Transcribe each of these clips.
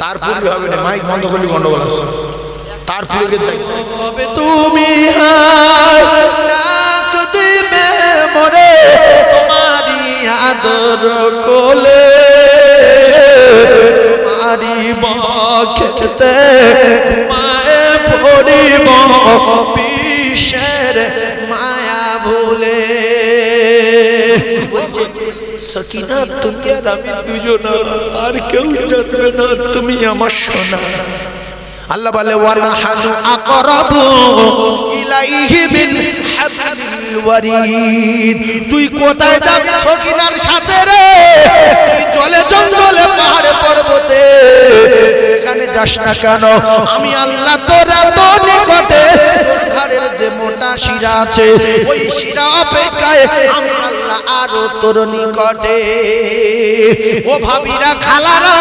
তারপরে হবে না, মাইক বন্ধ করলে গন্ডগোল আছে। তারপরে কবে তুমি ডাক দিবে মোরে তোমারি আদর কোলে, তোমারি বক্ষেতে ঘুমায়ে পড়িব বিশ্বের মায়া ভুলে। সকিনা তুমি আর আমি দুজন, আর কেউ জানবে না তুমি আমার সোনা। আল্লাহ বলে ওয়ানাহানু আকরাবু ইলাইহি মিন হাবলিল ওয়ারিদ। তুই কোথায় যাবি সকিনার সাথে রে? তুই চলে জঙ্গলে পাহাড়ে পর্বতে যেখানে যাস না কেন, আমি আল্লাহ তোর এত নিকটে। তোর ঘরের যে মোটা শিরা আছে ওই শিরা অপেক্ষায় আমি আল্লাহ আরো তোর নিকটে। ও ভাবিরা খালারা,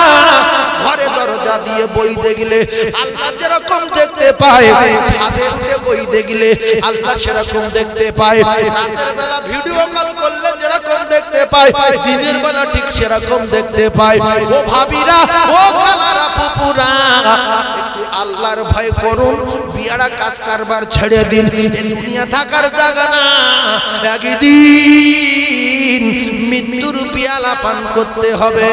ঘরে দরজা দিয়ে বই দেখলে আল্লাহ যেরকম দেখতে পায়, ছাদে উঠে বই দেখলে আল্লাহ সেরকম দেখতে পায়, রাতের বেলা ভিডিও কল করলে যেরকম দেখতে পায় দিনের বেলা ঠিক সেরকম দেখতে পায়। ও ভাবিরা, ও খালারা, পুপুরা, একটু আল্লাহর ভয় করুন, বিয়ারা কাজ কারবার ছেড়ে দিন। এই দুনিয়া থাকার জায়গা না, একদিন মৃত্যুর পিয়ালা পান করতে হবে।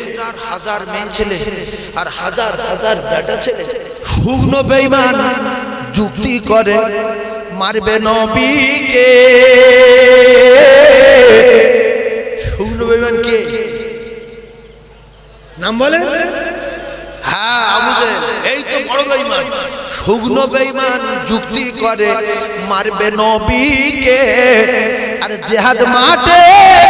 হাজার হাজার মেয়ে ছেলে আর হাজার হাজার বেটা ছেলে শুকনো বেঈমান যুক্তি করে মারবে নবীকে। শুকনো বেঈমান কে নাম বলে? হ্যাঁ, আবু জেহেল। এই তো বড় বেঈমান। শুকনো বেঈমান যুক্তি করে মারবে নবীকে। আর জিহাদ মাঠে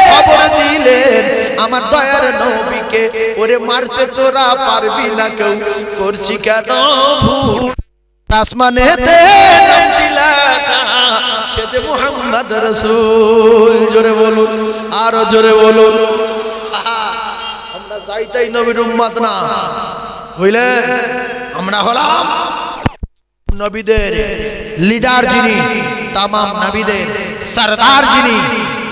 খবর দিলেন আমার দয়ার নবীকে, ওরে মারতে তোরা পারবি না কেউ, করছি কেন ভুল। আসমানেতে নামটি লেখা সে যে মুহাম্মদ রাসূল। জোরে বলুন, আরো জোরে বলুন। আমরা যাইতাই নবীর উম্মত না, বুঝলেন? আমরা হলাম নবীদের লিডার, যিনি তামাম নবীদের সরদার, যিনি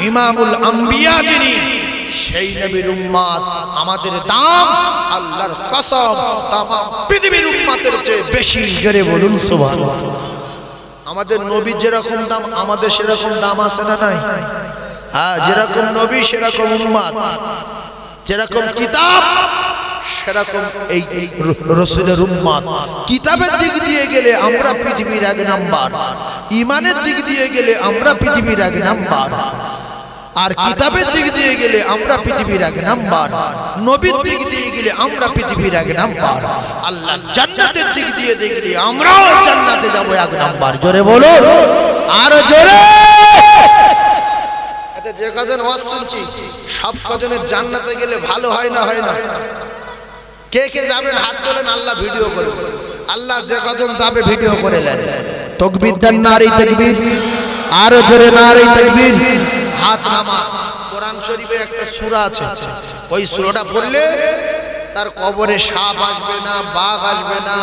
ইমামুল আম্বিয়া, যিনি সেই নবীর উম্মত। আমাদের দাম আল্লাহর কসম তামাম পৃথিবীর উম্মতের চেয়ে বেশি। জোরে বলুন সুবহানাল্লাহ। আমাদের নবীর যেরকম দাম আমাদের সেরকম দাম আছে না নাই? হ্যাঁ, যেরকম নবী সেরকম উম্মত, যেরকম কিতাব সেরকম এই রাসূলের উম্মত। কিতাবের দিক দিয়ে গেলে আমরা পৃথিবীর এক নাম্বার, ঈমানের দিক দিয়ে গেলে আমরা পৃথিবীর এক নাম্বার, আর কিতাবের দিক দিয়ে গেলে আমরা পৃথিবীর এক নাম্বার, নবীর দিক দিয়ে গেলে আমরা পৃথিবীর এক নাম্বার, আল্লাহ জান্নাতের দিক দিয়ে দেখলে আমরাও জান্নাতে যাব এক নাম্বার। জোরে বলো, আর জোরে। আচ্ছা, যে কজন ওয়াজ শুনছি সব কজনের জান্নাতে গেলে ভালো হয় না? হয় না? কে কে যাবেন হাত তোলেন, আল্লাহ ভিডিও করবে। আল্লাহ যে কজন যাবে ভিডিও করে নেন। তাকবীর দেন, নারে তাকবীর, আর জোরে নারে তাকবীর। হাত নামা। কোরআন শরীফে একটা সূরা আছে, ওই সূরাটা পড়লে তার কবরে সাপ আসবে না, বাঘ আসবে না,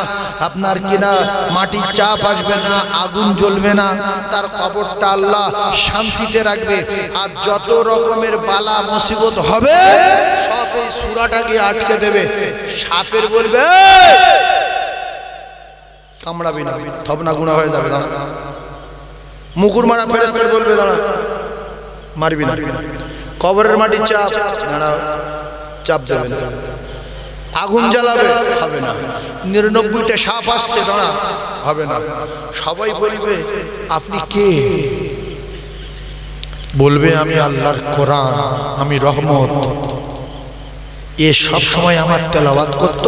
আপনার কিনা মাটির চাপ আসবে না, আগুন জ্বলবে না, তার কবরটা আল্লাহ শান্তিতে রাখবে। আর যত রকমের বালা মুসিবত হবে সব এই সূরাটাকে আটকে দেবে। সাপের বলবে কামড়াবি না, থবনা গুনাহ হয়ে যাবে, দাঁড়া। মুকুর মারা ফেরেশতার বলবে দাঁড়া, মারবি না। কবরের মাটির চাপ, দাঁড়াও, চাপ দেবে না। আগুন জ্বালাবে, হবে না। 99টা সাপ আসছে, দাঁড়া, হবে না। সবাই বলবে আপনি কে? বলবে আমি আল্লাহর কোরআন, আমি রহমত। এ সব সময় আমার তেলাওয়াত করত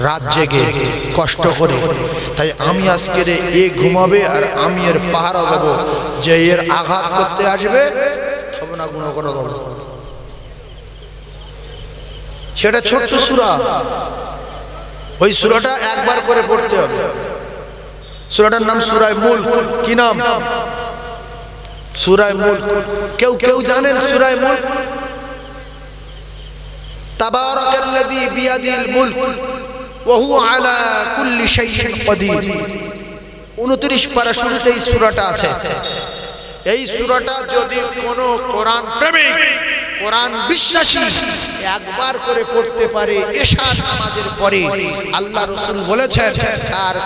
রাত জেগে কষ্ট করে, তাই আমি আজকের এ ঘুমাবে আর আমি এর পাহারা দেব, যে এর আঘাত করতে আসবে তবে না গুনাহ করে দেব। সেটা ছোট্ট সূরা, ওই সূরাটা একবার করে পড়তে হবে। সূরাটার নাম সূরা মুলক। কি নাম? সূরা মুলক। কেউ কেউ জানেন সূরা মুলক? তাবারাকাল্লাযী বিয়াদিল মুলক ওয়া হুয়া আলা কুল্লি শাইইন কাদির। 29 পারা শুরুতে এই সূরাটা আছে। এই সূরাটা যদি কোনো কোরআন প্রেমিক কোরআন বিশ্বাসী একবার করে পড়তে পারে এশার নামাজের পরে, আল্লাহ রাসূল বলেছেন তার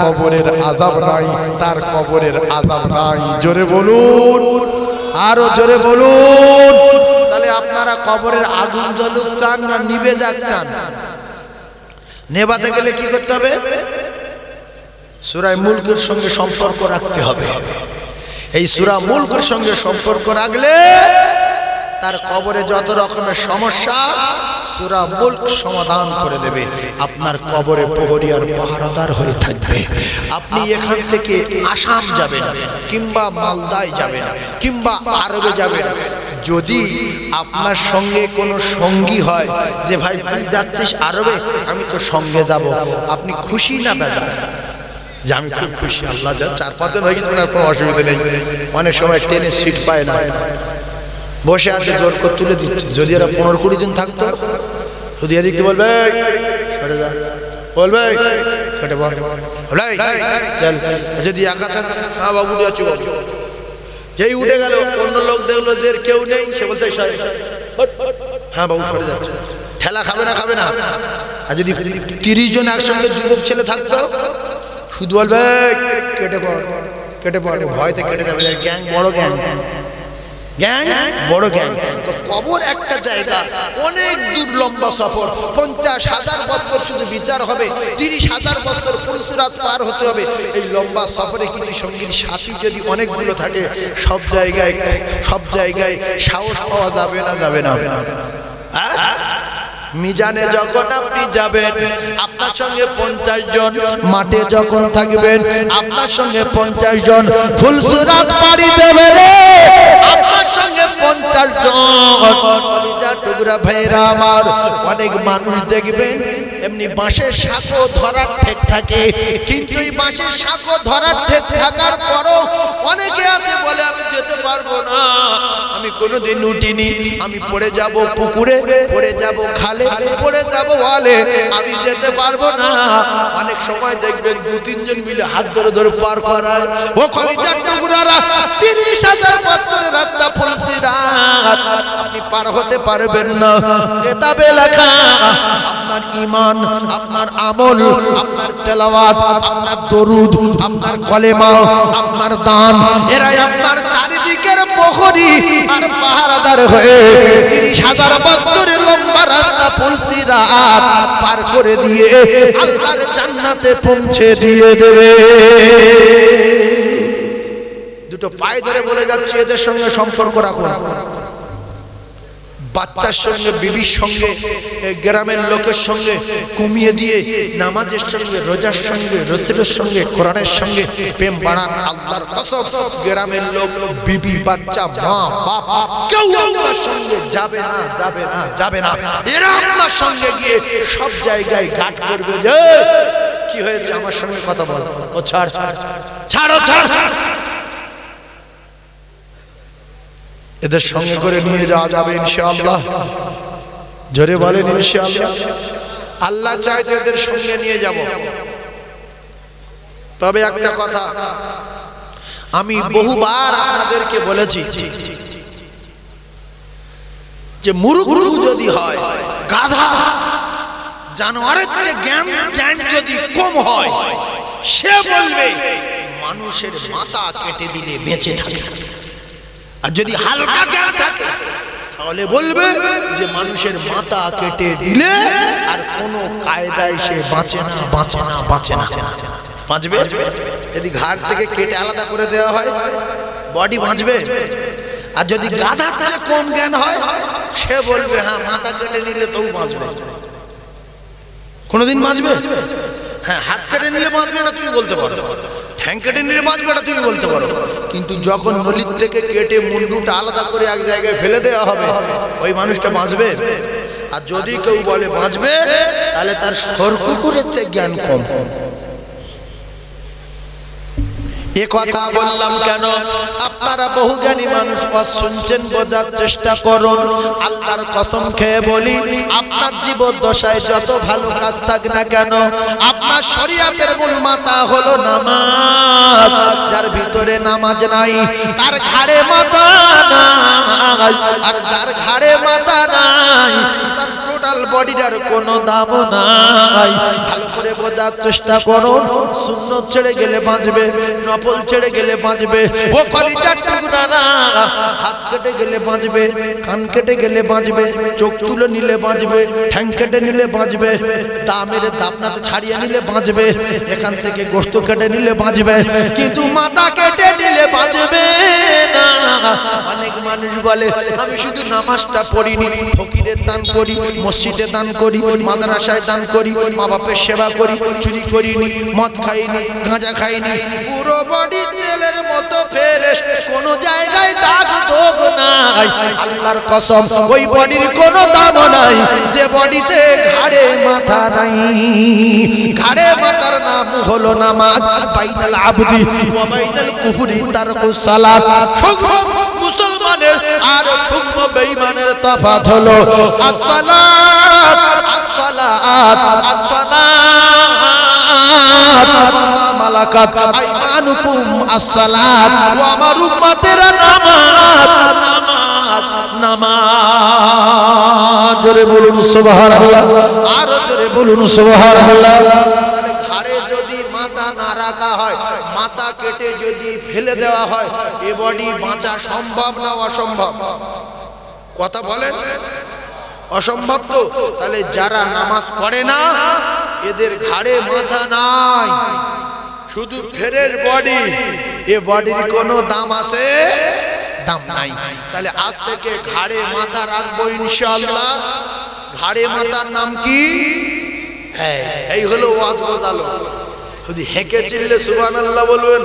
কবরের আযাব নাই, তার কবরের আযাব নাই। জোরে বলুন, আরো জোরে বলুন। তাহলে আপনারা কবরের আগুন জ্বলুক চান না নিভে যাক চান? নেভাতে গেলে কি করতে হবে? সূরা মুলকের সঙ্গে সম্পর্ক রাখতে হবে। এই সূরা মুলকের সঙ্গে সম্পর্ক রাখলে তার কবরে যত রকমের সমস্যা সূরা মুলক সমাধান করে দেবে। আপনার কবরে প্রহরী আর পাহারাদার হয়ে থাকবে। আপনি এখান থেকে আসাম যাবেন কিংবা মালদায় যাবেন কিংবা আরবে যাবেন, যদি আপনার সঙ্গে কোনো সঙ্গী হয় যে ভাই তুই যাচ্ছিস আরবে, আমি তো সঙ্গে যাব, আপনি খুশি না বেজার? যে আমি খুব খুশি, আল্লাহ যা 4-5 দিন হয়ে গেছে, কোনো অসুবিধা নেই। অনেক সময় ট্রেনে সিট পায় না, বসে আছে, জোর করে তুলে দিচ্ছে। যদি এরা 15-20 দিন থাকতো, শুধু এদিকে বলবে সরে যা, বলবে কেটে বল, চল। যদি একা থাকে, হ্যাঁ বাবু উঠে যাচ্ছি, বাবু যেই উঠে গেল অন্য লোক দেখলো যে কেউ নেই, সে বলছে হ্যাঁ বাবু সরে যাচ্ছে। ঠেলা খাবে না, খাবে না। আর যদি 30 জন একসঙ্গে যুবক ছেলে থাকতো, শুধু বলবে কেটে পড়, কেটে পড়, ভয়তে কেটে যাবে। গ্যাং, বড় গ্যাং, গ্যাং বড় গ্যাং। তো কবর একটা জায়গা, অনেক দূর লম্বা সফর। 50,000 বছর শুধু বিচার হবে, 30,000 বছর পুলসিরাত পার হতে হবে। এই লম্বা সফরে কিছু সঙ্গীর সাথী যদি অনেকগুলো থাকে, সব জায়গায় সাহস পাওয়া যাবে না, যাবে না? মিজানে যখন আপনি যাবেন, আপনার সঙ্গে 50 জন, মাঠে যখন থাকবেন আপনার সঙ্গে 50 জন, ফুলসিরাত পাড়ি দেবে রে আপনার সঙ্গে 50 জন। কলিজা টুকরা ভাইরা আমার, অনেক মানুষ দেখবেন এমনি বাঁশের শাঁখো ধরার ঠেক থাকে, কিন্তু এই বাঁশের শাঁখো ধরার ঠেক থাকার পরও অনেকে আছে বলে আমি যেতে পারবো না, আমি কোনোদিন উঠিনি, আমি পড়ে যাব পুকুরে, পড়ে যাব খালে, পড়ে যাব ওয়ালে, আমি যেতে পারবো না। অনেক সময় দেখবেন 2-3 জন মিলে হাত ধরে ধরে পার করায়। ও কলিজার টুকরারা, 30,000 বছরের রাস্তা ফুলসিরাত আপনি পার হতে পারবেন না। কিতাবে লেখা আপনার ঈমান, আপনার আমল, আপনার তেলাওয়াত, আপনার দরুদ, আপনার কলেমা, আপনার দান, এরাই আপনার চারিদিকের প্রহরী আর পাহারাদার হয়ে 30,000 বছরের লম্বা রাস্তা ফুলসিরাত পার করে দিয়ে আল্লাহর জান্নাতে পৌঁছে দিয়ে দেবে। দুটো পায়ে ধরে বলে যাচ্ছে, এদের সঙ্গে সম্পর্ক রাখুন। বাচ্চার সঙ্গে, বিবির সঙ্গে, গ্রামের লোকের সঙ্গে কমিয়ে দিয়ে নামাজের সঙ্গে, রোজার সঙ্গে, রসুলের সঙ্গে, কোরআনের সঙ্গে প্রেম বাড়ান। আল্লাহর কসম, গ্রামের লোক, বিবি, বাচ্চা, মা, বাপ কেউ আপনার সঙ্গে যাবে না, যাবে না, যাবে না। এরা আপনার সঙ্গে গিয়ে সব জায়গায় গাট করবে যে কি হয়েছে, আমার সঙ্গে কথা বল, ও ছাড়, ছাড়ো, ছাড়। এদের সঙ্গে করে নিয়ে যাওয়া যাবে ইনশাআল্লাহ। জোরে বলেন ইনশাআল্লাহ। আল্লাহ চাইতে এদের সঙ্গে নিয়ে যাব। তবে একটা কথা আমি বহুবার আপনাদেরকে বলেছি, যে মুরুখ যদি হয়, গাধা জানোয়ারের যে জ্ঞান যদি কম হয়, সে বলবে মানুষের মাথা কেটে দিলে বেঁচে থাকে। আর যদি হালকা জ্ঞান থাকে তাহলে বলবে যে মানুষের মাথা কেটে দিলে আর কোনো কায়দায় সে বাঁচে না, বাঁচে না, বাঁচে না। বাঁচবে যদি ঘাড় থেকে কেটে আলাদা করে দেওয়া হয়, বডি বাঁচবে। আর যদি গাধার চেয়ে কম জ্ঞান হয়, সে বলবে হ্যাঁ মাথা কেটে নিলে তবু বাঁচবে। কোনোদিন বাঁচবে? হ্যাঁ, হাত কেটে নিলে বাঁচবে না তুমি বলতে পারো, ঠ্যাং কেটে নিলে বাঁচবে না তুমি বলতে পারো, কিন্তু যখন নলির থেকে কেটে মুন্ডুটা আলাদা করে এক জায়গায় ফেলে দেওয়া হবে, ওই মানুষটা বাঁচবে। আর যদি কেউ বলে বাঁচবে, তাহলে তার সরকুকুরের চেয়ে জ্ঞান কম। এ কথা বললাম কেন? আপনারা বহু জ্ঞানী মানুষ শুনছেন, বোঝার চেষ্টা করুন। আল্লাহর কসম খেয়ে বলি, আপনার জীবদ্দশায় যত ভালো কাজ থাক না কেন, আপনার শরীয়তের মূল মাথা হলো নামাজ। যার ভিতরে নামাজ নাই তার ঘাড়ে মাথা নাই, আর যার ঘাড়ে মাথা নাই তার টোটাল বডিটার কোনো দাম নাই। ভালো করে বোঝার চেষ্টা করুন। সুন্নত ছেড়ে গেলে বাঁচবে, নফল ছেড়ে গেলে বাঁচবে। ও কলিজার টুকরা না, হাত কেটে গেলে বাঁচবে, কান কেটে গেলে বাঁচবে, চোখ তুলে নিলে বাঁচবে, ঠ্যাং কেটে নিলে বাঁচবে, দামের দাপনাতে ছাড়িয়ে নিলে বাঁচবে, এখান থেকে গোশত কেটে নিলে বাঁচবে, কিন্তু মাথা কেটে নিলে বাঁচবে না। অনেক মানুষ বলে আমি শুধু নামাজটা পড়িনি, ফকিরের দান করি, মসজিদে দান করি, মাদ্রাসায় দান করি, মা বাপের সেবা করি, চুরি করিনি, মদ খাইনি, গাঁজা খাইনি, পুরো বডি তেলের মতো ফ্রেশ, কোনো জায়গায় দাগ দোগ নাই। আল্লাহর কসম, ওই বডির কোনো দাম নাই যে বডিতে ঘাড়ে মাথা নাই। ঘাড়ে মাথার নাম হলো নামাজ। বাইনাল আবদি ওয়া বাইনাল কুফরি তারকুস সালাত। সূক্ষ্ম মুসলমানের আর সূক্ষ্ম বেঈমানের তফাৎ হলো আসসালাত, আসসালাত, আসসালাত, মালাকাত আইমানুকুম আসসালাত। ও আমার উম্মতেরা নামাজ, নামাজ, নামাজ। জোরে বলুন সুবহানাল্লাহ, আর জোরে বলুন সুবহানাল্লাহ। তাহলে ঘাড়ে যদি মাথা না রাখা হয়, মাথা কেটে যদি ফেলে দেওয়া হয়, এ বডি বাঁচা সম্ভব না অসম্ভব? কথা বলেন, অসম্ভব তো। তাহলে যারা নামাজ পড়ে না এদের ঘাড়ে মাথা নাই, শুধু ফেরের বডি। এ বডির কোনো দাম আছে? দাম নাই। তাহলে আজ থেকে ঘাড়ে মাথা রাখবো ইনশাআল্লাহ। ঘাড়ে মাথার নাম কি? হ্যাঁ, এই হলো ওয়াজ বোঝালো। যদি হেঁকে চিল্লে সুবহানাল্লাহ বলবেন,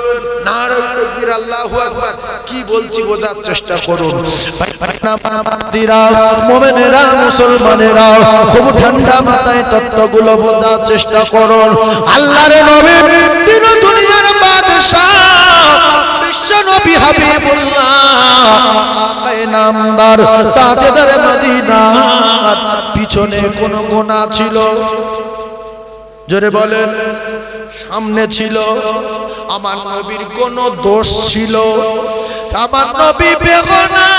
নারায়ে তাকবীর, আল্লাহু আকবার। কি বলছি বোঝার চেষ্টা করুন। মুমিনেরা, মুসলমানেরা, খুব ঠান্ডা মাথায় তত্ত্বগুলো বোঝার চেষ্টা করুন। আল্লাহর নবী, দিন দুনিয়ার বাদশা, বিশ্ব নবী হাবিবুল্লাহ, আকায়ে নামদার, তাজদার মদিনা, পিছনে কোন গুনাহ ছিল? জোরে বলেন। সামনে ছিল? আমার নবীর কোন দোষ ছিল? আমার নবী বেগুনাহ,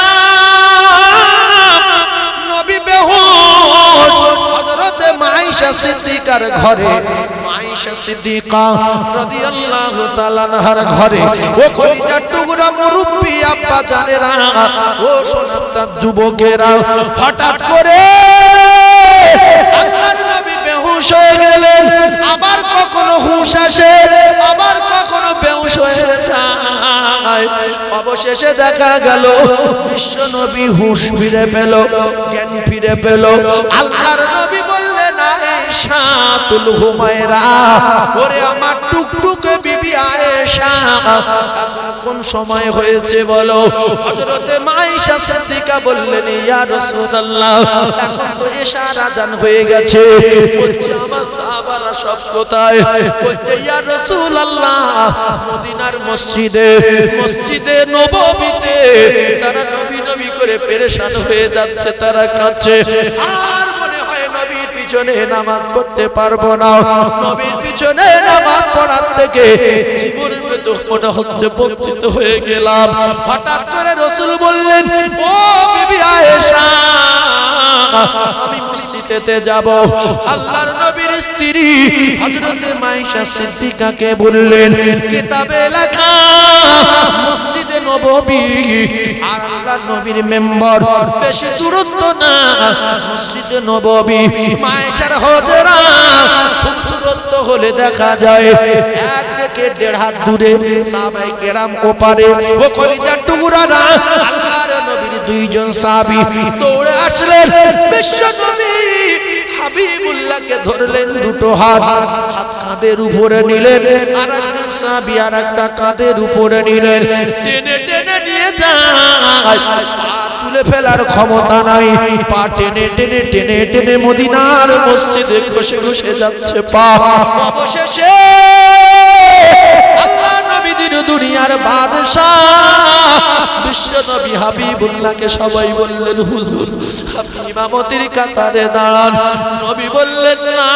নবী বেহুশ। হযরত আয়েশা সিদ্দিকার ঘরে, আয়েশা সিদ্দিকা রাদিয়াল্লাহু তাআলা আনহার ঘরে, ও কলিজার টুকরা মুরব্বি আব্বা জানেরা, ও সোনার যুবকেরা, হঠাৎ করে আল্লাহর নবী বেহুশ হয়ে গেলেন। আবার কখনো হুঁশ আসে, আবার কখনো বেহুশ হয়ে যায়। অবশেষে দেখা গেল বিশ্ব নবী হুঁশ ফিরে পেল, জ্ঞান ফিরে পেল। আল্লাহর নবী বললেন, আয়েশাতুল হুমায়রা, ওরে আমার টুকটুকে বিবি আয়েশা, এখন কোন সময় হয়েছে বলো? হযরতে আয়েশা সিদ্দিকা বললেন, ইয়া রাসূলুল্লাহ, এখন তো এশার আযান হয়ে গেছে। বলছে আমার সাহাবারা সব কোথায়? বলছে ইয়া রাসূলুল্লাহ, মদিনার মসজিদে, মসজিদে নববীতে তারা নবী নবী করে পেরেশান হয়ে যাচ্ছে, তারা কাঁদছে। আর মনে হয় নবীর পিছনে নামাজ পড়তে পারবো না। নবীর পিছনে নামাজ পড়ার থেকে জীবনের মতো মনে হচ্ছে বঞ্চিত হয়ে গেলাম। হঠাৎ করে রাসূল বললেন, ও বিবি আয়েশা, আমি মসজিদেতে যাব। আল্লাহর নবীর স্ত্রী হযরতে আয়েশা সিদ্দিকাকে বললেন, কিতাবে লেখা মসজিদে নববী আর আল্লাহর নবীর মেম্বার বেশি দূরত্ব না। মসজিদে নববী আয়েশার হুজরা খুব দূরত্ব হলে দেখা যায় এক থেকে 1.5 হাত দূরে। সাহাবায়ে কেরাম ওপারে, ও কলিজার টুকরারা, আল্লাহর নবীর 2 জন সাহাবী দৌড়ে আসলেন। বিশ্ব নবী হাবিবুল্লাহকে ধরলেন, দুটো হাত, হাত কাঁধের উপরে নিলেন, আর একজন সাহাবী আর একটা কাঁধের উপরে নিলেন। টেনে টেনে নিয়ে যায়, পা তুলে ফেলার ক্ষমতা নাই। পা টেনে টেনে টেনে টেনে মদিনার মসজিদে ঘষে ঘষে যাচ্ছে পা। অবশেষে আল্লাহ নবীর দুনিয়ার বাদশাহ বিশ্ব নবী হাবিবুল্লাহকে সবাই বললেন হুজুর আপনি ইমামতির কাতারে দাঁড়ান। নবী বললেন না,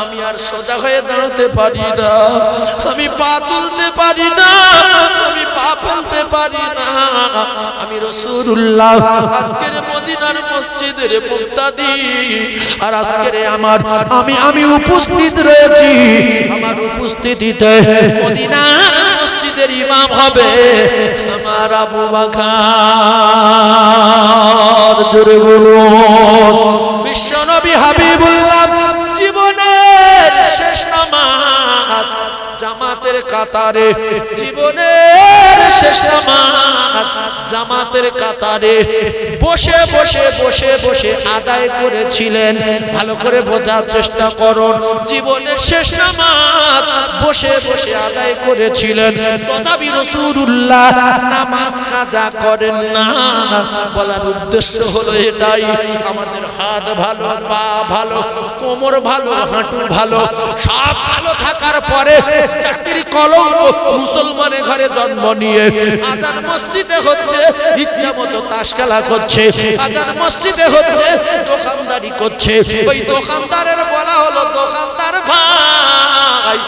আমি আর সোজা হয়ে দাঁড়াতে পারি না, আমি পা তুলতে পারি না, আমি পা ফেলতে পারি না। আমি রাসূলুল্লাহ আজকের মদিনার মসজিদের মুক্তাদি, আর আজকের আমি উপস্থিত রয়েছি। আমার উপস্থিতিতে মদিনার মসজিদের ইমাম হবে আমার আবু বকর। জোরে বলুন বিশ্বনবী হাবিবুল্লাহ জীবনের শেষ নামাজ জামাতের কাতারে, জীবনের শেষ নামাজ জামাতের কাতারে বসে বসে বসে বসে আদায় করেছিলেন। ভালো করে বোঝার চেষ্টা করুন, জীবনের শেষ নামাজ বসে বসে আদায় করেছিলেন। তথাপি রাসূলুল্লাহ নামাজ কাজা করেন না। বলার উদ্দেশ্য হলো এটাই, আমাদের হাত ভালো, পা ভালো, কোমর ভালো, হাঁটু ভালো, সব ভালো থাকার পরে জাতির কলঙ্ক মুসলমানের ঘরে জন্ম নিয়ে আজান মসজিদে হচ্ছে ইচ্ছা মতো তাস খেলা করছে, আজান মসজিদে হচ্ছে দোকানদারি করছে। ওই দোকানদারের বলা হলো দোকানদার ভাই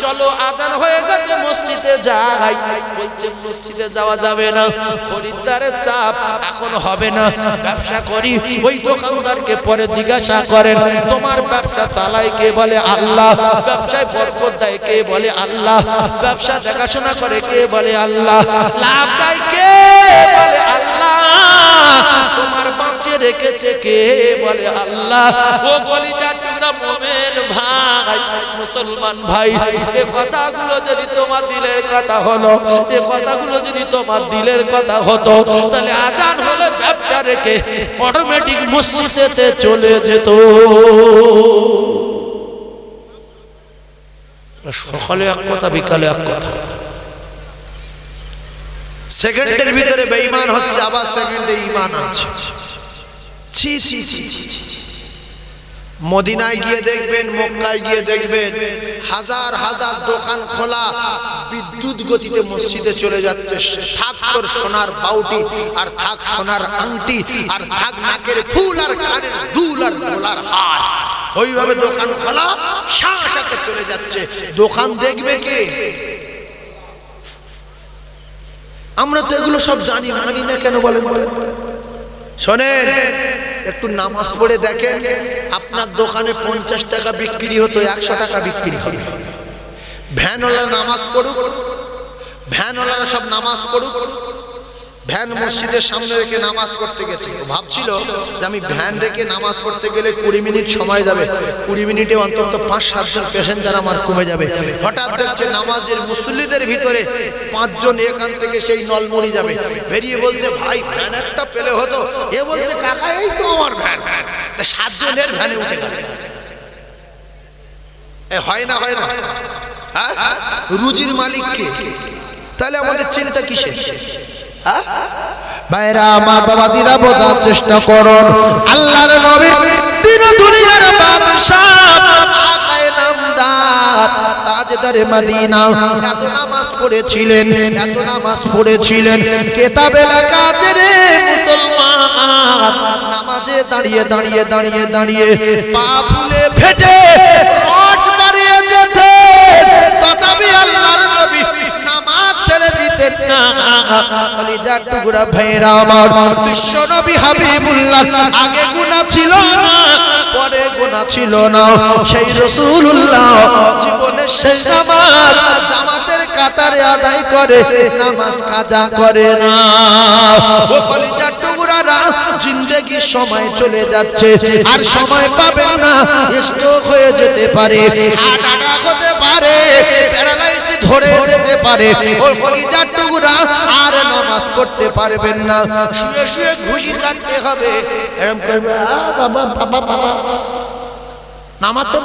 চলো আজান হয়ে গেছে মসজিদে যাই, বলছে মসজিদে যাওয়া যাবে না, খরিদ্দারের চাপ এখন হবে না, ব্যবসা করি। ওই দোকানদারকে পরে জিজ্ঞাসা করেন তোমার ব্যবসা চালায় কে? বলে আল্লাহ। ব্যবসায় বরকত দেয় কে? বলে আল্লাহ। ব্যবসা দেখাশোনা করে কে? বলে আল্লাহ। লাভ দেয় কে? বলে আল্লাহ। তোমার বাঁচিয়ে রেখেছে কে? বলে আল্লাহ। ও কলিজার টুকরা মুমিন ভাই, মুসলমান ভাই, এই কথাগুলো যদি তোমার দিলের কথা হলো, এই কথাগুলো যদি তোমার দিলের কথা হতো, তাহলে আজান হলে ব্যবসা রেখে অটোমেটিক মসজিদেতে চলে যেত। সকালে এক কথা, বিকালে এক কথা। সেকেন্ডের ভিতরে বেঈমান হচ্ছে, আবার সেকেন্ডে ঈমান আনছে। ছি ছি ছি ছি ছি। মদিনায় গিয়ে দেখবেন, মক্কায় গিয়ে দেখবেন, হাজার হাজার দোকান খোলা, বিদ্যুৎ গতিতে মসজিদে চলে যাচ্ছে। থাক তোর সোনার বাউটি, আর থাক সোনার আংটি, আর থাক নাকের ফুল, আর কানের দুল, আর গলার হার। ওইভাবে দোকান খোলা সাথে চলে যাচ্ছে। দোকান দেখবে কে? আমরা তো এগুলো সব জানি, মানি না কেন বলেন? শোনেন, একটু নামাজ পড়ে দেখেন, আপনার দোকানে 50 টাকা বিক্রি হতো 100 টাকা বিক্রি হবে। ভ্যানওয়ালা নামাজ পড়ুক, ভ্যানওয়ালারা সব নামাজ পড়ুক। ভ্যান মসজিদের সামনে রেখে নামাজ পড়তে গেছে, ভাবছিল যে আমি ভ্যান রেখে নামাজ পড়তে গেলে 20 মিনিট সময় যাবে, 20 মিনিটে অন্তত 5-7 জন প্যাসেঞ্জার আমার কমে যাবে। হঠাৎ দেখছে নামাজের মুসল্লিদের ভিতরে 5 জন এখান থেকে সেই নলমনি যাবে, বেরিয়ে বলছে ভাই ভ্যান একটা পেলে হতো। এ বলছে কাকা এই তো আমার ভ্যান। 7 জনের ভ্যানে উঠে গেল। হয় না, হয় না? হ্যাঁ, রুজির মালিক কে? তাহলে আমাদের চিন্তা কিসের? ভাইরা আমার, বাবা দিরা বোঝার চেষ্টা করুন। আল্লাহর নবী দিন দুনিয়ার বাদশাহ আকায়ে নামদার তাজদারে মদিনা এত নামাজ পড়েছিলেন, এত নামাজ পড়েছিলেন, কিতাবে লেখা আছে রে মুসলমান, নামাজে দাঁড়িয়ে দাঁড়িয়ে দাঁড়িয়ে দাঁড়িয়ে পা ফুলে ফেটে রোজ বাড়িয়ে যেতেন। তথাপি আল্লাহর নবী নামাজ ছেড়ে দিতেন না। কলিজার টুকরা ভাইরা আমার, বিশ্ব নবী হাবিবুল্লাহ আগে গুনাহ ছিল না, পরে গুনাহ ছিল না। সেই রাসূলুল্লাহ জীবনের শেষ নামাজ জামাতের কাতারে আদায় করে, নামাজ কাজা করে না। ও কলিজার টুকরারা, জিন্দেগির সময় চলে যাচ্ছে, আর সময় পাবেন না। স্ট্রোক হয়ে যেতে পারে, হার্ট অ্যাটাক হতে পারে, প্যারালাইসিস ধরে যেতে পারে। ও কলিজার টুকরা, আর নামাজ পড়তে পারবেন না, শুয়ে শুয়ে ঘুষি কাটতে হবে। এরকম করবে, বাবা বাবা বাবা নামাজ তো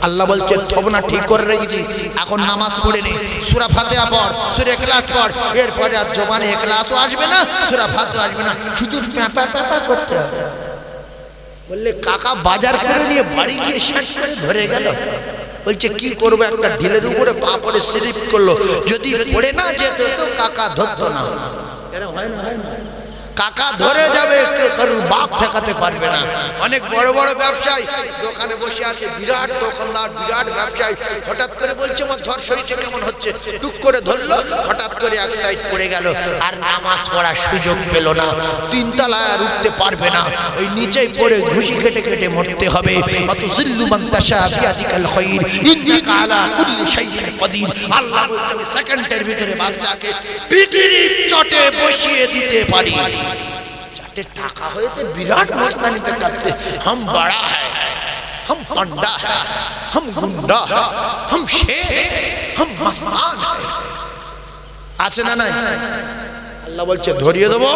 আল্লাহ বলছে থবনা ঠিক করে রেখেছি, এখন নামাজ পড়ে নে, সূরা ফাতিহা পড়, সূরা ইখলাস পড়, এরপরে আর জবানে ইখলাসও আসবে না, সূরা ফাতিহা আসবে না, শুধু প্যাপা প্যাপা করতে হবে। বললে কাকা বাজার করে নিয়ে বাড়ি গিয়ে শার্ট করে ধরে গেল। বলছে কি করবো, একটা ঢিলের উপরে পা পড়ে স্লিপ করলো, যদি পড়ে না যেত তো কাকা ধরতো না। এরকম হয় না, হয় না? কাকা ধরে যাবে, কারোর বাপ ঠেকাতে পারবে না। অনেক বড় বড় ব্যবসায়ী দোকানে বসে আছে, বিরাট দোকানদার, বিরাট ব্যবসায়ী, হঠাৎ করে বলছে আমার ধর, শরীরটা কেমন হচ্ছে, টুক করে ধরলো, হঠাৎ করে এক সাইড পড়ে গেল, আর নামাজ পড়ার সুযোগ পেল না, তিনতলায় আর উঠতে পারবে না, ওই নিচেই পড়ে ঘুষি কেটে কেটে মরতে হবে। অতুযিল্লু মান তাশা বিয়াদিকাল খায়র ইন্নাকা আলা কুল্লি শাইইন কাদির। আল্লাহ বলতে আমি সেকেন্ডের ভিতরে বাদশাকে বিকিরি চটে বসিয়ে দিতে পারি। চারটে টাকা হয়েছে, বিরাট মস্তানিতে কাছে, হাম বড়া হ্যায়, হাম পান্ডা হ্যায়, হাম গুন্ডা হ্যায়, হাম শের হ্যায়, হাম মস্তান হ্যায়। আছে না নাই? আল্লাহ বলছে ধরিয়ে দেবো,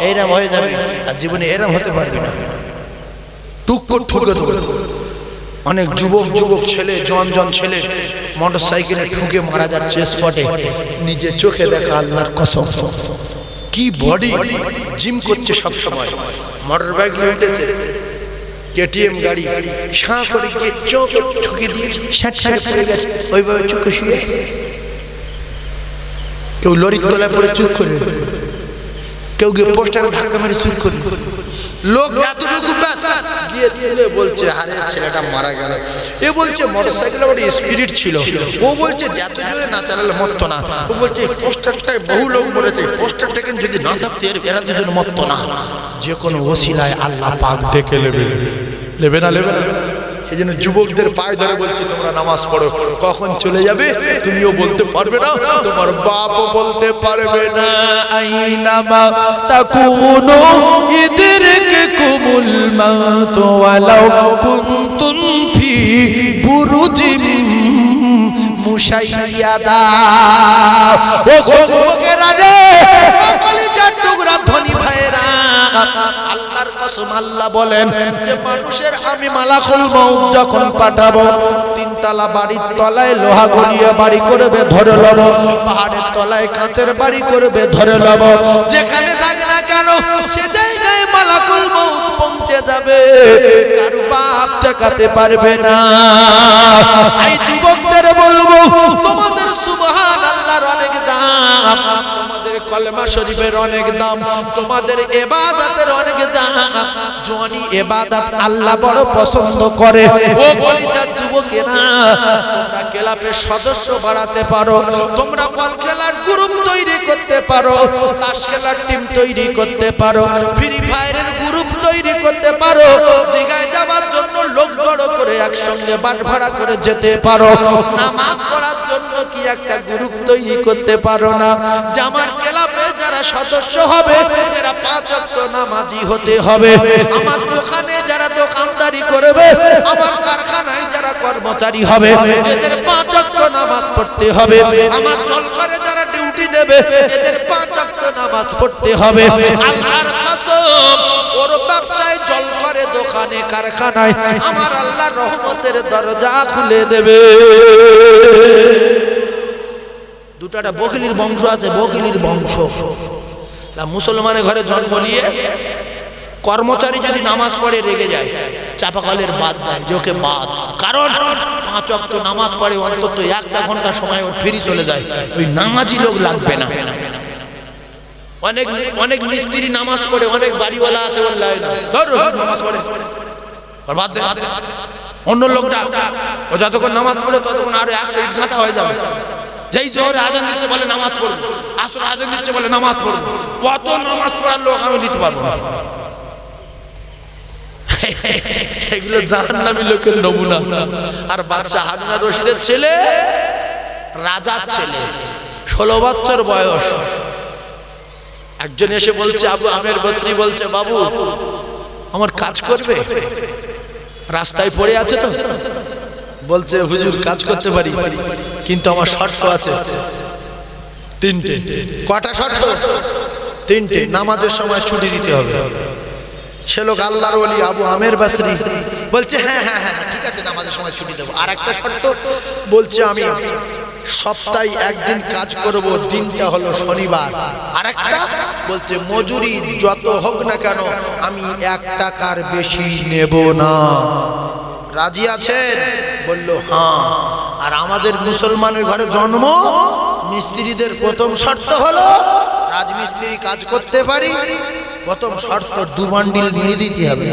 এরম হয়ে যাবে, আর জীবনে এরম হতে পারবি না, টুক করে ঠুকে দেবো। অনেক যুবক যুবক ছেলে, জন জন ছেলে মোটর সাইকেলে ঠুকে মারা যাচ্ছে স্পটে, নিজে চোখে দেখা, আল্লাহর কসম। কি বডি, জিম করছে সব সময়, মোটর বাইক উঠেছে, কেটিএম গাড়ি, সাঁ করে গিয়ে চোখ ঠুকে দিয়েছে, শ্যাট শ্যাট পড়ে গেছে, ওইভাবে চোখে শুয়ে আছে। কেউ লরির তলায় পড়ে চুপ করে, কেউ গিয়ে পোস্টারে ধাক্কা মেরে চুপ করে, লোক এতটুকু ব্যাস গিয়ে তুলে বলছে আরে ছেলেটা মারা গেল। এ বলছে মোটরসাইকেলে বড় স্পিরিট ছিল, ও বলছে যত জোরে না চালালে মরতো না, ও বলছে পোস্টারটায় বহু লোক মরেছে, পোস্টারটাকে যদি না থাকতো এরা দুজন মরতো না। যে কোনো ওসিলায় আল্লাহ পাক ডেকে নেবে, নেবে না, নেবে না। সেই জন্য যুবকদের পায়ে ধরে বলছি তোমরা নামাজ পড়ো, কখন চলে যাবে তুমিও বলতে পারবে না, তোমার বাপও বলতে পারবে না। আইনামা তাকুনু ইদরিকুমুল মাউত ওয়ালাউ কুনতুম ফি বুরুজিম মুশাইয়াদা। ও যুবকেরা রে, ও কলিজার টুকরা ধনী ভাইরা, আল্লাহর কসম আল্লাহ বলেন যে মানুষের আমি মালাকুল মউত যখন পাঠাবো, তিনতলা বাড়ির তলায় লোহা গলিয়ে বাড়ি করবে ধরে লব, পাহাড়ের তলায় কাঁচের বাড়ি করবে ধরে লব, যেখানে থাকে না কেন সে জায়গায় মালাকুল মউত পৌঁছে যাবে, কারো বাপ ঠেকাতে পারবে না। এই যুবকদের বলবো তোমাদের সুবহানাল্লাহর অনেক দাম, তোমাদের কলেমা শরীফের অনেক দাম, তোমাদের ইবাদতের অনেক দাম। জওয়ানি ইবাদত আল্লাহ বড় পছন্দ করে। ও কলিজার যুবকেরা, তোমরা ক্লাবের সদস্য বাড়াতে পারো, তোমরা বল খেলার গ্রুপ তৈরি করতে পারো, তাস খেলার টিম তৈরি করতে পারো, ফ্রি ফায়ারের গ্রুপ তৈরি করতে পারো, দীঘায় যাওয়ার জন্য লোক জড়ো করে একসঙ্গে বাস ভাড়া করে যেতে পারো। নামাজ পড়ার জন্য কি একটা গ্রুপ তৈরি করতে পারো না? যে আমার ক্লাবে যারা সদস্য হবে এরা 5 ওয়াক্ত নামাজি হতে হবে। আমার দোকানে যারা দোকানদারি করবে, আমার কারখানায় যারা কর্মচারী হবে এদের 5 ওয়াক্ত নামাজ পড়তে হবে। আমার জলঘরে যারা ডিউটি দেবে এদের 5 ওয়াক্ত নামাজ পড়তে হবে। আল্লাহর কসম, ওর ব্যবসায় জলঘরে, দোকানে, কারখানায় আমার আল্লাহর রহমতের দরজা খুলে দেবে। দুটাটা বকিলির বংশ আছে, বকিলির বংশ। মুসলমানের ঘরে জন্ম নিয়ে কর্মচারী যদি নামাজ পড়ে রেগে যায়, চাপাকলের বাদ দেয়, যোকে বাদ, কারণ 5 ওয়াক্ত নামাজ পড়ে, অন্তত 1 ঘন্টা সময় ওর ফ্রি চলে যায়, ওই নামাজি লোক লাগবে না। অনেক অনেক মিস্ত্রি নামাজ পড়ে, অনেক বাড়িওয়ালা আছে বললাই না, ধরো নামাজ পড়ে বাদ দে, অন্য লোকটা ও যতক্ষণ নামাজ পড়ে ততক্ষণ আরো 100 ইট গাঁথা হয়ে যাবে। যেই জোহরে আজান দিচ্ছে বলে নামাজ পড়বো, আসর আজান দিচ্ছে বলে নামাজ পড়বো, অত নামাজ পড়ার লোক আমি নিতে পারবো না। এগুলো জাহান্নামী লোকের নমুনা। আর বাদশা হারুন আর রশিদের ছেলে, রাজার ছেলে, 16 বছর বয়স, একজন এসে বলছে, আবু আমের বসরি বলছে, বাবু আমার কাজ করবে? রাস্তায় পড়ে আছে তো, বলছে হুজুর কাজ করতে পারি, কিন্তু আমার শর্ত আছে 3টে। কটা শর্ত? 3টে। নামাজের সময় ছুটি দিতে হবে। সে লোক আল্লাহর ওলি আবু আমের বসরি বলছে হ্যাঁ হ্যাঁ হ্যাঁ ঠিক আছে, নামাজের সময় ছুটি দেবো। আর একটা শর্ত বলছে, আমি সপ্তাহে 1 দিন কাজ করব, দিনটা হলো শনিবার। আর একটা বলছে মজুরি যত হোক না কেন আমি 1 টাকার বেশি নেব না। রাজি আছেন? বলল হ্যাঁ। আর আমাদের মুসলমানের ঘরে জন্ম, মিস্ত্রিদের প্রথম শর্ত হলো রাজমিস্ত্রি কাজ করতে পারি, প্রথম শর্ত 2 বান্ডিল বিড়ি দিতে হবে।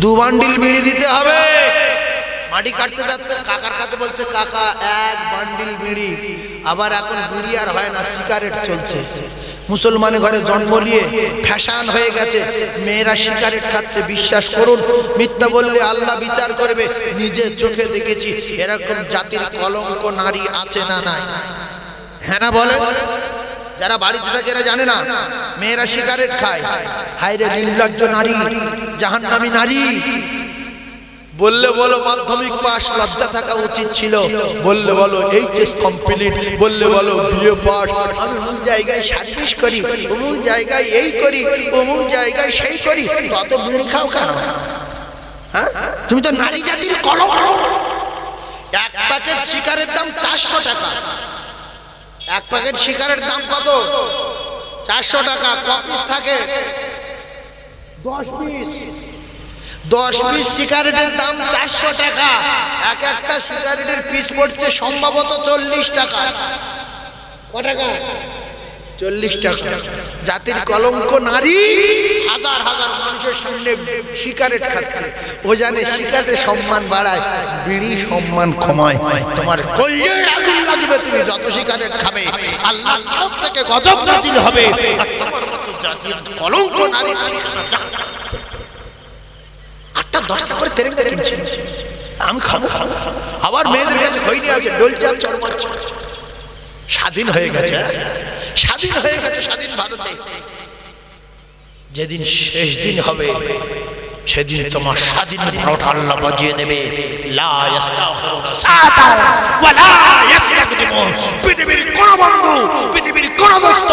2 বান্ডিল বিড়ি দিতে হবে। মাটি কাটতে যাচ্ছে, কাকার কাছে বলছে কাকা 1 বান্ডিল বিড়ি। আবার এখন বিড়ি আর হয় না, সিগারেট চলছে। মুসলমানের ঘরে জন্ম নিয়ে ফ্যাশন হয়ে গেছে, মেয়েরা সিগারেট খাচ্ছে। বিশ্বাস করুন, মিথ্যা বললে আল্লাহ বিচার করবে। নিজে চোখে দেখেছি এরকম জাতির কলঙ্ক নারী আছে না নাই? হ্যাঁ না বলেন? যারা বাড়িতে থাকে এরা জানে না মেয়েরা সিগারেট খায়। হায়রে নির্লজ্জ নারী, জাহান্নামী নারী। বললে বলো মাধ্যমিক পাস, লজ্জা থাকা উচিত ছিল। বললে বলো এইচএস কমপ্লিট, বললে বলো বিএ পাস। আমি অমুক জায়গায় সার্ভিস করি, অমুক জায়গায় এই করি, অমুক জায়গায় সেই করি। তত বিড়ি খাও কেন? হ্যাঁ, তুমি তো নারী জাতির কলঙ্ক। 1 প্যাকেট সিগারেটের দাম 400 টাকা। 1 প্যাকেট সিগারেটের দাম কত? 400 টাকা। ক পিস থাকে? 10 পিস। 10 পিস সিগারেটের দাম 400 টাকা। এক একটা সিগারেটের পিস পড়ছে সম্ভবত 40 টাকা। কত টাকা? 40 টাকা। জাতির কলঙ্ক নারী হাজার হাজার মানুষের সামনে সিগারেট খাচ্ছে। ও জানে সিগারেটের সম্মান বাড়ায়, বিড়ি সম্মান কমায়। তোমার কলিজায় আগুন লাগবে তুমি যত সিগারেট খাবে। আল্লাহর তরফ থেকে গজব নাজিল হবে। আর তোমার মতো জাতির কলঙ্ক নারী ঠিকানা যা। 8টা 10টা করে তেরেঙ্গা কিনছে, আমি খাবো। আবার মেয়েদের কাছে খৈনি আছে, ডলছে আর চড় মারছে। স্বাধীন হয়ে গেছে, স্বাধীন হয়ে গেছে স্বাধীন ভারতে। যেদিন শেষ দিন হবে সেদিন তোমার স্বাধীন ভারত আল্লাহ বাজিয়ে দেবে। লা ইস্তাখিরুনা সাআতান ওয়া লা ইস্তাকদিমুন। পৃথিবীর কোন বন্ধু, পৃথিবীর কোন দোস্ত,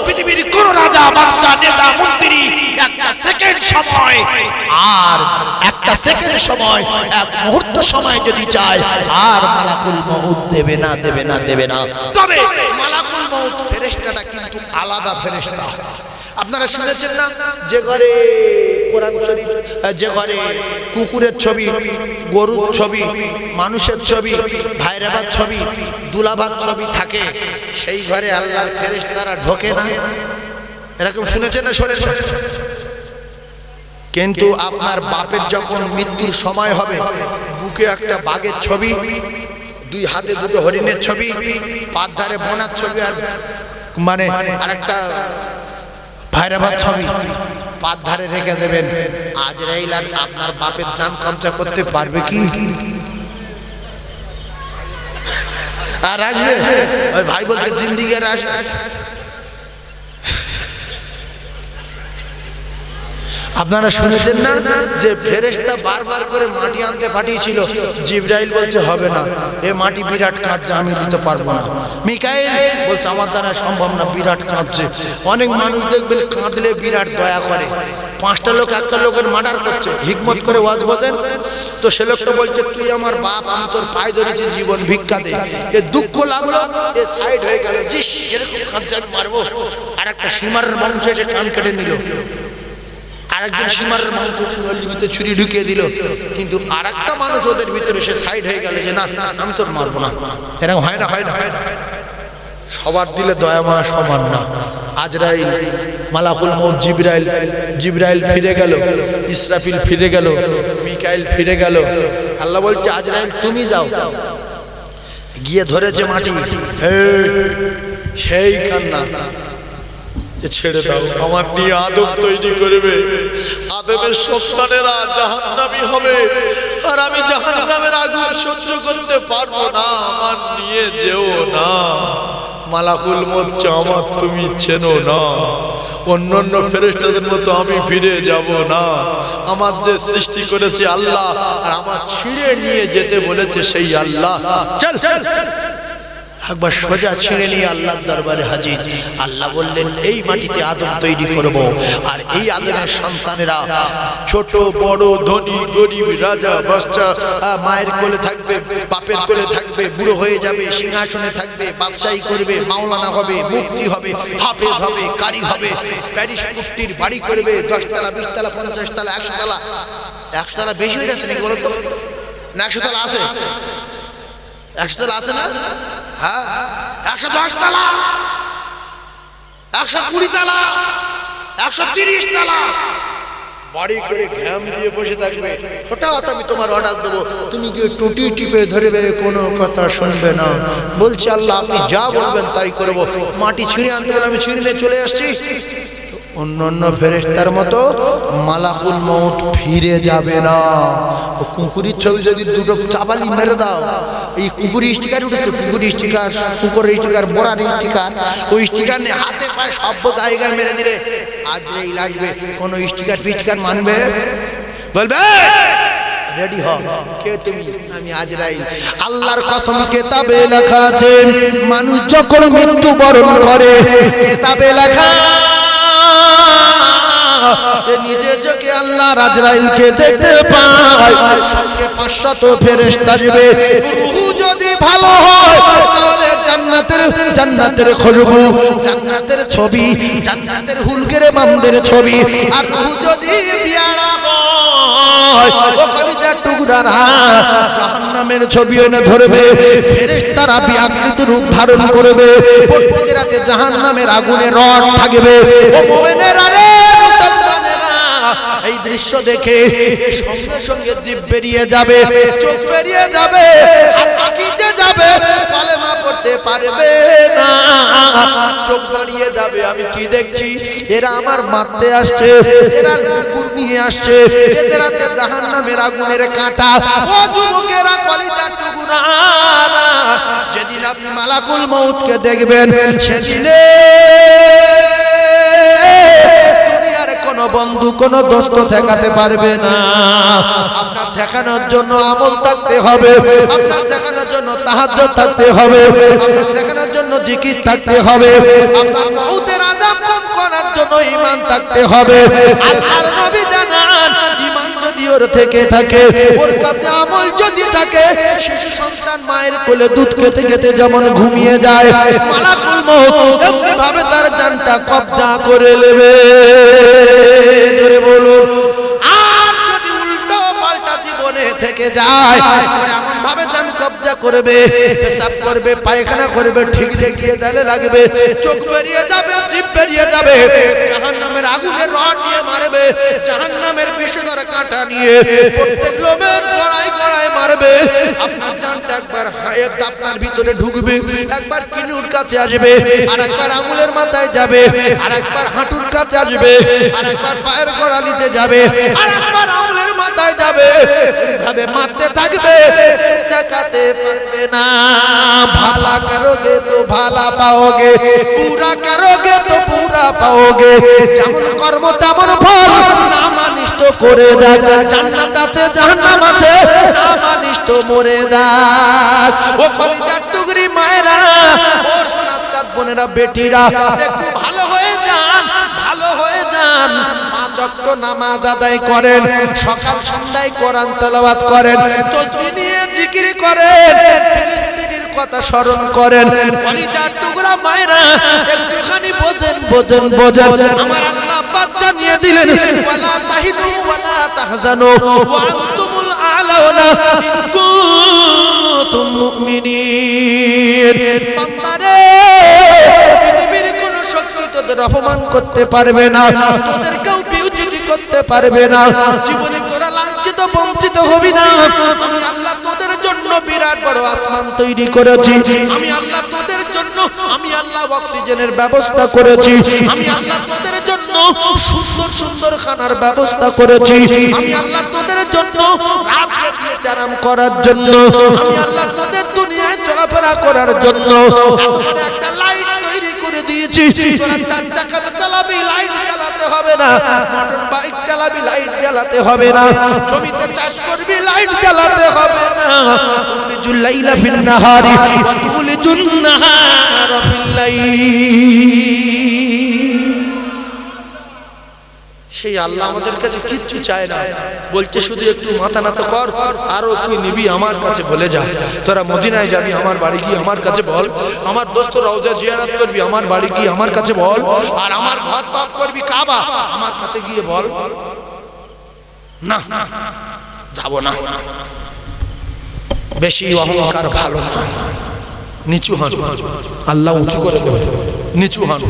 পৃথিবীর কোন রাজা, বাদশা, নেতা, মন্ত্রী একটা সেকেন্ড সময়, আর একটা সেকেন্ড সময়, 1 মুহূর্ত সময় যদি চায়, আর মালাকুল মউত দেবে না, দেবে না, দেবে না। তবে মালাকুল মউত ফেরেশতাটা কিন্তু আলাদা ফেরেশতা। আপনারা শুনেছেন না, যে ঘরে কোরআন শরীফ, যে ঘরে কুকুরের ছবি, গরুর ছবি, মানুষের ছবি, ভাইরাবার ছবি, দুলাভার ছবি থাকে, সেই ঘরে আল্লাহর ফেরেশতারা ঢোকে না। এরকম শুনেছেন না? শোনেন। কিন্তু আপনার বাপের যখন মৃত্যুর সময় হবে, বুকে একটা বাঘের ছবি, 2 হাতে 2টো হরিণের ছবি, পাঁচ ধারে বোনার ছবি, আর মানে আরেকটা ভাইরাবার ছবি পাঁচ ধারে রেখে দেবেন। আজরাইল আর আপনার বাপের জান কবজা করতে পারবে কি? আর আসবে? ওই ভাই বলছে জিন্দিগি আর আসবে। আপনারা শুনেছেন না যে ফেরেশতা বারবার করে মাটি আনতে পাঠিয়েছিল, জিবরাইল বলছে হবে না, এ মাটি বিরাট কাঁদছে, আমি দিতে পারবো না। মিকাইল বলছে আমার দ্বারা সম্ভব না, বিরাট কাঁদছে। অনেক মানুষ দেখবেন কাঁদলে বিরাট দয়া করে। 5টা লোক একটা লোকের মার্ডার করছে, হিকমত করে ওয়াজ বোঝেন তো সে লোকটা বলছে তুই আমার বাপ, আমি তোর পায়ে ধরেছি, জীবন ভিক্ষা দে। এ দুঃখ লাগলো, এ সাইড হয়ে গেল, জিস এরকম কাঁদছে আমি মারবো। আর একটা সীমারের বংশ এসে কান কেটে নিল। আরেকজন সীমারের মানুষের ভিতরে ছুরি ঢুকিয়ে দিল, কিন্তু আরেকটা মানুষ ওদের ভিতরে সে সাইড হয়ে গেল যে না আমি তোর মারবো না। এরকম হয় না? হয় না? সবার দিলে দয়া মায়া সমান না। আজরাইল, মালাকুল মউত, জিবরাইল ফিরে গেল, ইসরাফিল ফিরে গেল, মিকাইল ফিরে গেল। আল্লাহ বলছে আজরাইল তুমি যাও। গিয়ে ধরেছে মাটি, সেই কান্না, ছেড়ে দাও, আমার নিয়ে আদম তৈরি করবে, আদমের সন্তানেরা জাহান্নামী হবে, আর আমি জাহান্নামের আগুন সহ্য করতে পারবো না, আমার নিয়ে যেও না। মালাকুল মউত আমার তুমি চেনো না, অন্যান্য ফেরেশতাদের মতো আমি ফিরে যাব না। আমার যে সৃষ্টি করেছে আল্লাহ, আর আমার ছিঁড়ে নিয়ে যেতে বলেছে সেই আল্লাহ। চল একবার সোজা ছিঁড়ে নিয়ে আল্লাহর দরবারে হাজির। আল্লাহ বললেন এই মাটিতে আদম তৈরি করব, আর এই আদমের সন্তানেরা ছোট বড়, ধনী গরিব, রাজা বাদশা, মায়ের কোলে থাকবে, বাপের কোলে থাকবে, বুড়ো হয়ে যাবে, সিংহাসনে থাকবে, বাদশাহী করবে, মাওলানা হবে, মুফতি হবে, হাফেজ হবে, কারি হবে, প্যারিস কুট্টির বাড়ি করবে, 10 তলা 20 তলা 50 তলা 100 তলা। 100 তলা বেশি হয়ে যাচ্ছে নাকি বলো তো? না 100 তলা আছে? 100 তলা আছে না? হ্যাঁ 110 তলা, 120 তলা, 130 তলা বাড়ি করে ঘাম দিয়ে বসে থাকবে। হঠাৎ আমি তোমার অর্ডার দেবো, তুমি গিয়ে টুটি টিপে ধরবে, কোনো কথা শুনবে না। বলছে আল্লাহ আপনি যা বলবেন তাই করব। মাটি ছিঁড়ে আনতে বলে আমি ছিঁড়ে নিয়ে চলে আসছি। অন্য ফেরেশতার মতো মালাকুল মউত ফিরে যাবে না। ও কুকুরের ছবি যদি দুটো চাপালি মেরে দাও, এই কুকুরের স্টিকার উঠেছে, কুকুরের স্টিকার, কুকুরের স্টিকার, বড়ার স্টিকার, ওই স্টিকার নিয়ে হাতে পায়ে সব জায়গায় মেরে দিলে আজরাইল আসবে, কোন স্টিকার ফিস্টিকার মানবে? বলবে রেডি হ, কে তুমি? আমি আজরাইল। আল্লাহর কসম কিতাবে লেখা আছে, মানুষ যখন মৃত্যুবরণ করে কিতাবে লেখা নিজে চোখে আল্লাহ আজরাইলকে দেখতে পায়, সঙ্গে 500 ফেরেশতা যাবে। রূহ যদি ভালো হয় তাহলে জান্নাতের খুশবু, জান্নাতের ছবি, জান্নাতের হুলকের মামদের ছবি। আর রূহ যদি বিয়াড়া হয়, ও কলিজার টুকরারা জাহান্নামের ছবি এনে ধরবে। ফেরেশতারা বিআকৃত রূপ ধারণ করবে, প্রত্যেক রাতে জাহান্নামের আগুনে রড থাকবে। ও মুমিনেরা রে, মুসলমানেরা, এই দৃশ্য দেখে সঙ্গে সঙ্গে জিভ বেরিয়ে যাবে, চোখ বেরিয়ে যাবে, হাত আঁকিতে যাবে, কলেমা পড়তে পারবে না, চোখ দাঁড়িয়ে যাবে। আমি কি দেখছি? এরা আমার মারতে আসছে, এরা কুকুর নিয়ে আসছে, এদের হাতে জাহান্নামের আগুনের কাঁটা। ও যুবকেরা, কলিজার টুকরারা, যেদিন আপনি মালাকুল মউতকে দেখবেন সেদিনে কোন বন্ধু কোন দোস্ত ঠেকাতে পারবে না। আপনার ঠেকানোর জন্য আমল থাকতে হবে, আপনার ঠেকানোর জন্য তাহাজ্জুদ থাকতে হবে, আপনার ঠেকানোর জন্য জিকির থাকতে হবে, আপনার মউতের আযাব কম করার জন্য ঈমান থাকতে হবে। আল্লাহর নবী জানান, ঈমান যদি ওর থেকে থাকে, ওর কাছে আমল যদি থাকে, শিশু সন্তান মায়ের কোলে দুধ খেতে খেতে যেমন ঘুমিয়ে যায়, মালাকুল মউত এমনি ভাবে তার জানটা কবজা করে নেবে। জোরে বলুন। আর যদি উল্টো পাল্টা জীবনে থেকে যায়, এমন ভাবে জান কবজা করবে, পেশাব করবে, পায়খানা করবে, ঠিক গিয়ে দালে লাগবে, চোখ বেরিয়ে যাবে, জিভ বেরিয়ে যাবে, জাহান্নামের আগুনের রড নিয়ে মারবে, জাহান্নামের বিষধর কাঁটা নিয়ে প্রত্যেক লোমের গড়ায় গড়ায় মারবে। আপনার জানটা একবার আপনার ভিতরে ঢুকবে, একবার কিনুর কাছে আসবে, আর একবার আঙুলের মাথায় যাবে, আর একবার হাঁটুর কাছে আসবে, আর একবার পায়ের গোড়ালিতে যাবে, আর একবার আঙুলের মাথায় যাবে। এইভাবে মারতে থাকবে, ঠেকাতে পারবে না। ভালা করোগে তো ভালা পাওগে, পুরা করোগে তো পুরা পাওগে, যেমন কর্ম তেমন ফল, না মানিস তো করে দেখ, জান্নাত আছে জাহান্নাম আছে, না মানিস তো মরে দেখ। ও কলিজার টুকরি মায়েরা, ও সোনার চাঁদ বোনেরা, বেটিরা, একটু ভালো হয়ে যান, ভালো হয়ে যান। 5 ওয়াক্ত নামাজ আদায় করেন, সকাল সন্ধ্যায় কোরআন তেলাওয়াত করেন, তাসবিহ নিয়ে জিকির করেন, ফিলিস্তিনের কথা স্মরণ করেন। কলিজার টুকরা মায়েরা, একটুখানি বোঝেন বোঝেন বোঝেন। আমার আল্লাহ পাক জানিয়ে দিলেন, ওয়ালা তাহিনু ওয়ালা তাহজানু ওয়া আনতুমুল আ'লাউনা ইন কুনতুম মুমিনিন। বান্দারে, পৃথিবীর কোন শক্তি তোদের অপমান করতে পারবে না, তোদেরকেও বিউচিতি করতে পারবে না, জীবনে তোরা লাঞ্ছিত বঞ্চিত হবি না। আমি আল্লাহ তোদের জন্য বিরাট বড় আসমান তৈরি করেছি, আমি আল্লাহ তোদের জন্য, আমি আল্লাহ অক্সিজেনের ব্যবস্থা করেছি, আমি আল্লাহ তোদের জন্য সুন্দর সুন্দর খানার ব্যবস্থা করেছি, আমি আল্লাহ তোদের জন্য রাতকে দিয়ে আরাম করার জন্য, আমি আল্লাহ তোদের দুনিয়ায় চলাফেরা করার জন্য একেবারে একটা লাইট তৈরি করে দিয়েছি। তোরা 4 চাকা চালাবি, লাইট জ্বালাতে হবে না, মোটর বাইক চালাবি, লাইট জ্বালাতে হবে না, জমিতে চাষ করবি, লাইট জ্বালাতে হবে না। তুলিজুল লাইলা ফিন নাহারি ওয়া তুলিজুন নাহারা ফিল লাইল। সেই আল্লাহ আমাদের কাছে কিচ্ছু চায় না, বলছে শুধু একটু মাথা নত কর, আরো কি নিবি আমার কাছে বলে যা। তোরা মদিনায় যাবি, আমার বাড়ি গিয়ে আমার কাছে বল, আমার দোস্ত রওজা জিয়ারত করবি, আমার বাড়ি গিয়ে আমার কাছে বল, আর আমার ঘর তওয়াফ করবি কাবা, আমার কাছে গিয়ে বল। না, যাব না। বেশি অহংকার ভালো না, নিচু হন, আল্লাহ উঁচু করে দেবে। নিচু হন,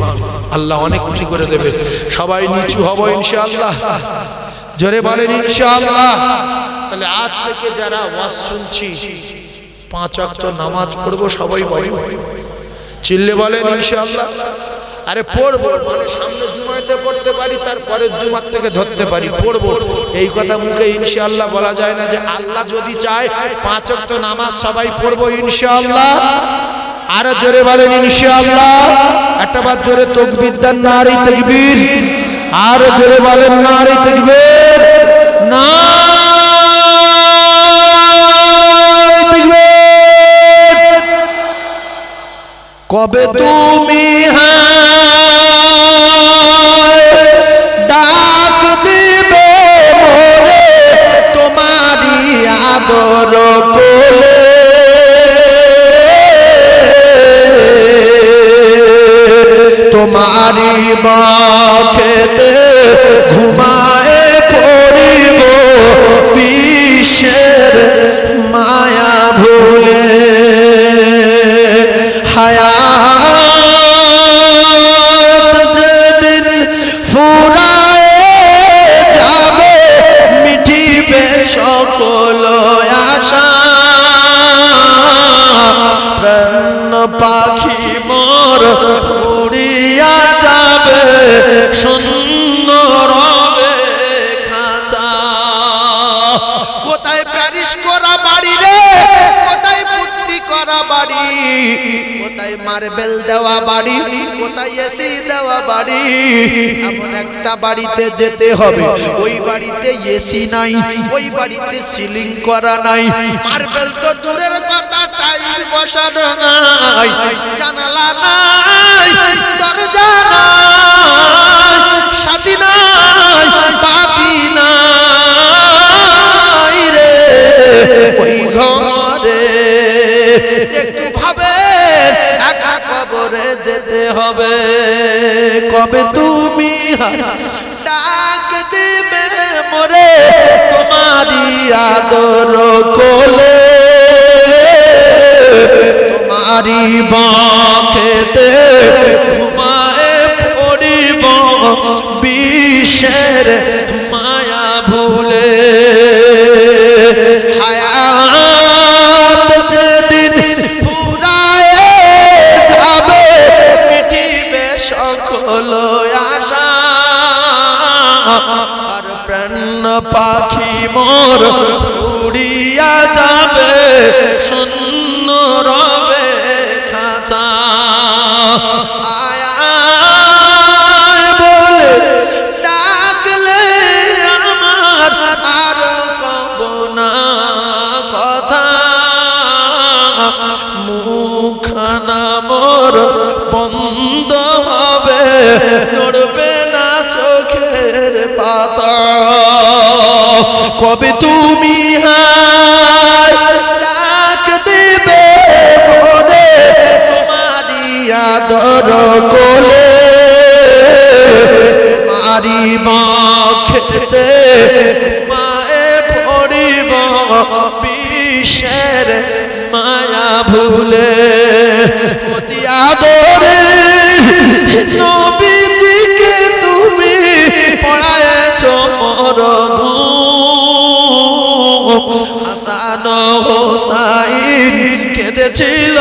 আল্লাহ অনেক উঁচু করে দেবে। সবাই নিচু হব ইনশাআল্লাহ, জোরে বলেন ইনশাআল্লাহ। তাহলে আজ থেকে যারা ওয়াজ শুনছি 5 ওয়াক্ত নামাজ পড়বো, সবাই বলেন, চিল্লে বলেন ইনশাআল্লাহ। আরে পড়বো মানে সামনে জুমাতে পড়তে পারি, তারপরে জুমার থেকে ধরতে পারি, পড়বো এই কথা মুখে ইনশাআল্লাহ বলা যায় না। যে আল্লাহ যদি চায় 5 ওয়াক্ত নামাজ সবাই পড়বো ইনশাআল্লাহ। আরো জোরে বলেন ইনশাআল্লাহ। একটা বার জোরে তাকবীর দেন, নারে তাকবীর। আরো জোরে বলেন নারে তাকবীর, নারে তাকবীর। কবে তুমি ডাক দিবে মোরে তোমারি আদর কোলে, তোমারি বাখেতে ঘুমায়ে পড়িব বিশ্বের মায়া ভুলে। হায়াত যেদিন ফুরায়ে যাবে মিটিবে সকল আশা, প্রাণ পাখি মোর উড়িয়া যাবে শূন্য রবে খাঁচা। কোথায় প্যারিস করা বাড়ি রে, কোথায় পুট্টি করা বাড়ি, কোথায় মার্বেল দেওয়া বাড়ি, কোথায় এসি দেওয়া বাড়ি। এমন একটা বাড়িতে যেতে হবে, ওই বাড়িতে এসি নাই, ওই বাড়িতে সিলিং করা নাই, মার্বেল তো দূরের কথা, টাইল বসানো নাই, জানালা নাই, দরজা নাই, সাথী নাই, বাতি নাই রে ওই ঘরে। একটু ভাবে একা কবরে যেতে হবে। কবে তুমি ডাক দিবে মোরে তোমারি আদর কোলে, তোমারি বাঁখেতে ঘুমায়ে পড়িব বিশ্বের মায়া ভুলে। হায়াত যেদিন ফুরায়ে যাবে মিটিবে সকল আশা, আর প্রাণ পাখি মোর উড়িয়া যাবে শূন্য রবে খাঁচা। আয় বলে ডাকলে আমার আর কব না কথা, মুখখানা মোর বন্ধ হবে, নড়বে না চোখের পাতা। কবে তুমি ডাক দিবে মোরে তোমারি আদর কোলে, তোমারি বাঁখেতে ঘুমায়ে পড়িব বিশ্বের মায়া ভুলে। অতি আদরে নবীজিকে তুমি পড়ায়েছ মোর ঘুম, হাসান হোসাইন কেঁদেছিল